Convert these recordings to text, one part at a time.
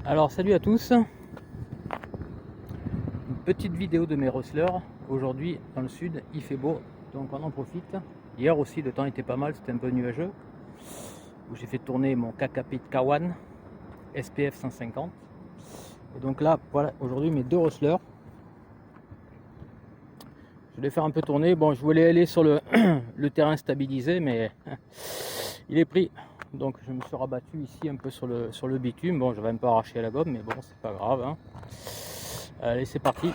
Alors salut à tous, une petite vidéo de mes rustlers. Aujourd'hui dans le sud il fait beau donc on en profite. Hier aussi le temps était pas mal, c'était un peu nuageux, où j'ai fait tourner mon KKP de Kawan SPF 150. Et donc là voilà aujourd'hui mes deux rustlers. Je vais les faire un peu tourner. Bon, je voulais aller sur le, le terrain stabilisé, mais il est pris. Donc je me suis rabattu ici un peu sur le bitume. Bon, je vais un peu arracher la gomme, mais bon, c'est pas grave, hein. Allez, c'est parti.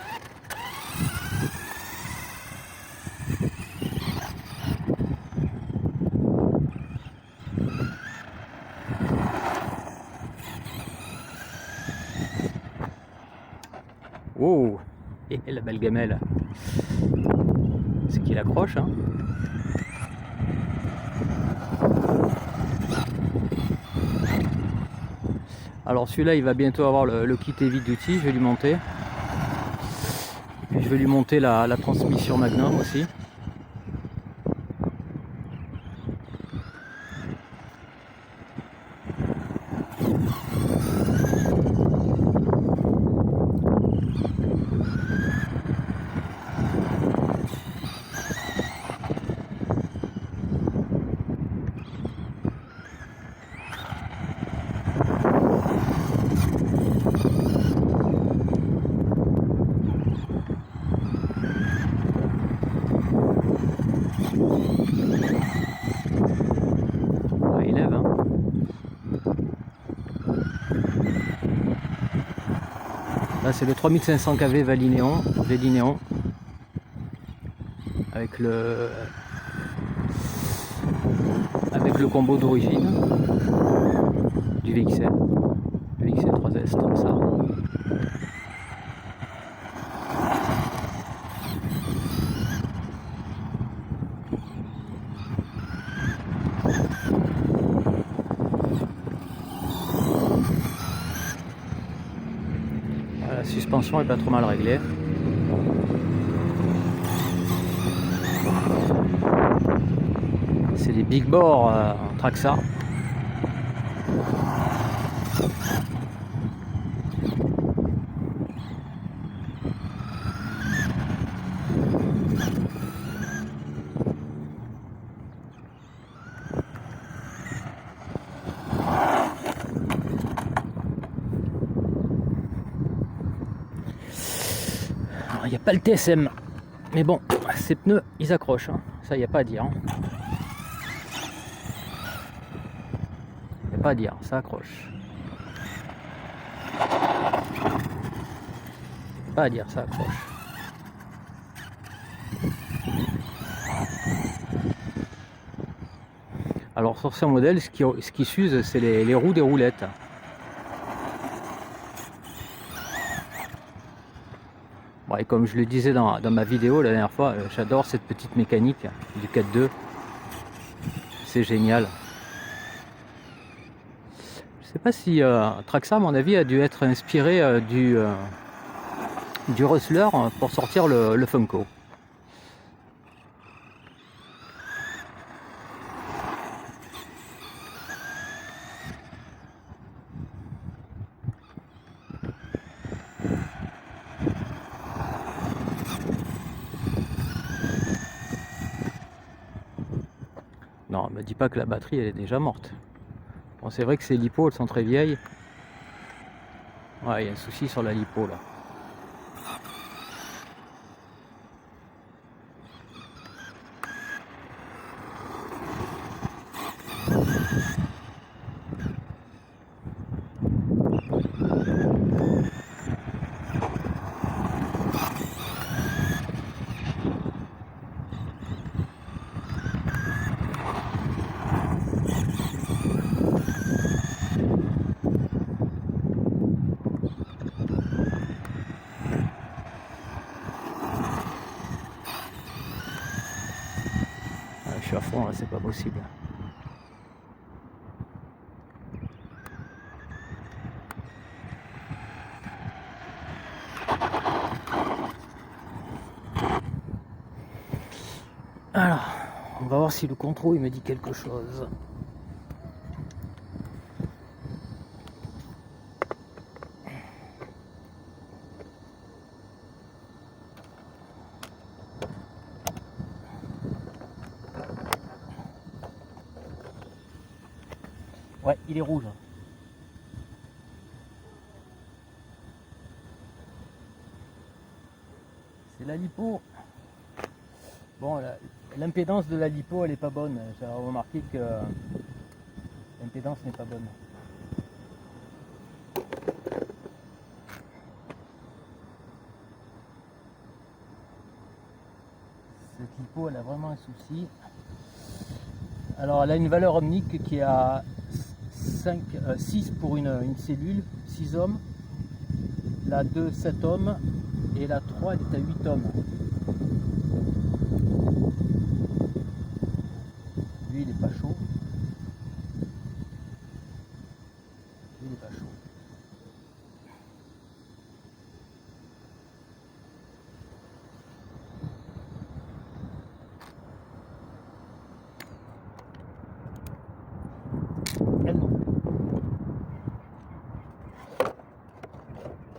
Oh, et la belle gamelle. C'est qu'il accroche, hein. Alors celui-là, il va bientôt avoir le kit heavy duty. Je vais lui monter. Puis je vais lui monter la transmission Magnum aussi. Ah, il lève, hein. Là c'est le 3500 kV Valinéon, avec le combo d'origine du VXL 3S comme ça. La suspension est pas trop mal réglée. C'est des big bores en Traxa. Il n'y a pas le TSM, mais bon, ces pneus ils accrochent, hein. Ça il n'y a pas à dire, hein. Il n'y a pas à dire, ça accroche. Pas à dire, ça accroche. Alors sur ce modèle, ce qui s'use, c'est les roues des roulettes. Bon, et comme je le disais dans ma vidéo la dernière fois, j'adore cette petite mécanique du 4.2. C'est génial. Je sais pas si Traxa, à mon avis, a dû être inspiré du Rustler pour sortir le Funko. Non, me dis pas que la batterie elle est déjà morte. Bon, c'est vrai que ces lipos elles sont très vieilles. Ouais, il y a un souci sur la lipo là. Je suis à fond là, c'est pas possible. Alors, on va voir si le contrôle il me dit quelque chose. Ouais, il est rouge. C'est la lipo. Bon, l'impédance de la lipo, elle est pas bonne. J'ai remarqué que l'impédance n'est pas bonne. Cette lipo, elle a vraiment un souci. Alors, elle a une valeur ohmique qui est à 6 pour une cellule, 6 ohms. La 2, 7 ohms. Et la 3, elle est à 8 ohms. Lui, il est pas chaud. Lui, il est pas chaud. Elle non.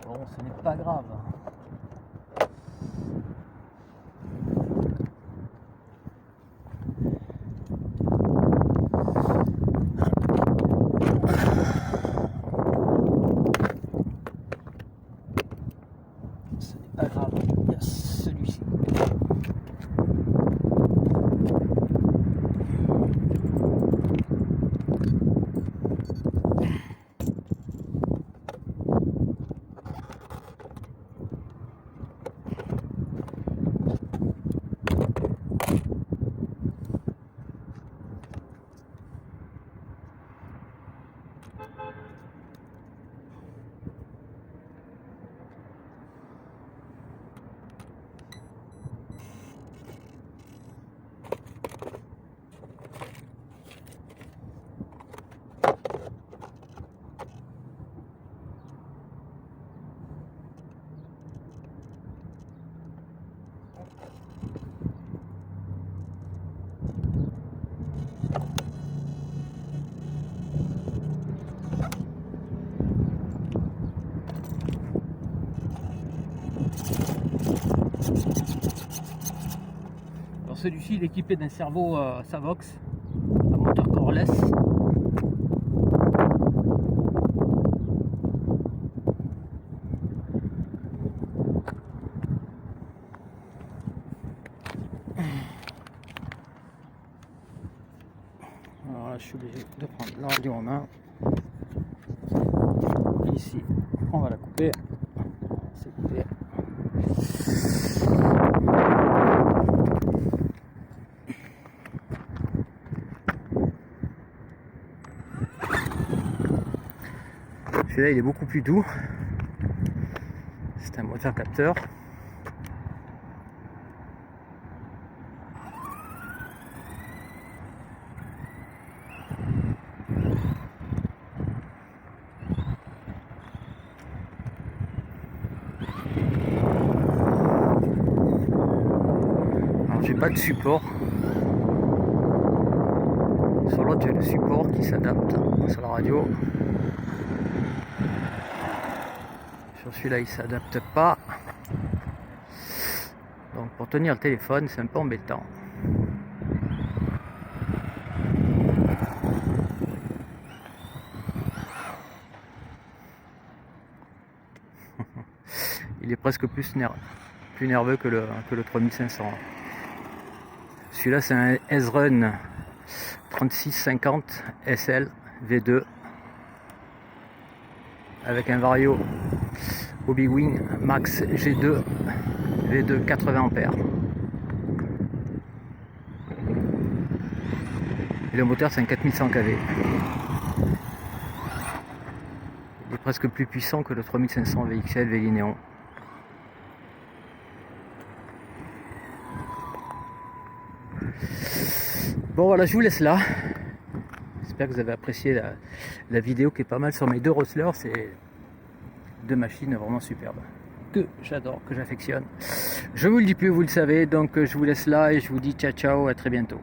Bon, ce n'est pas grave. Ce n'est pas grave. Il y a celui-ci. Alors celui-ci il est équipé d'un servo Savox à moteur coreless. Alors là je suis obligé de prendre la radio en main. Ici on va la couper. C'est coupé. Celui-là il est beaucoup plus doux. C'est un moteur capteur. Alors j'ai pas de support. Sur l'autre j'ai le support qui s'adapte sur la radio. Sur celui-là il s'adapte pas. Donc pour tenir le téléphone c'est un peu embêtant. Il est presque plus nerveux que le 3500. Celui-là c'est un S-Run 3650 SL V2 avec un Vario Hobby-Wing Max G2 V2 80 A. Et le moteur c'est un 4100 kV. Il est presque plus puissant que le 3500 VXL Vélinéon. Bon voilà, je vous laisse là. J'espère que vous avez apprécié la vidéo qui est pas mal sur mes deux Rossler. C'est deux machines vraiment superbes que j'adore, que j'affectionne. Je vous le dis plus, vous le savez, donc je vous laisse là et je vous dis ciao ciao, à très bientôt.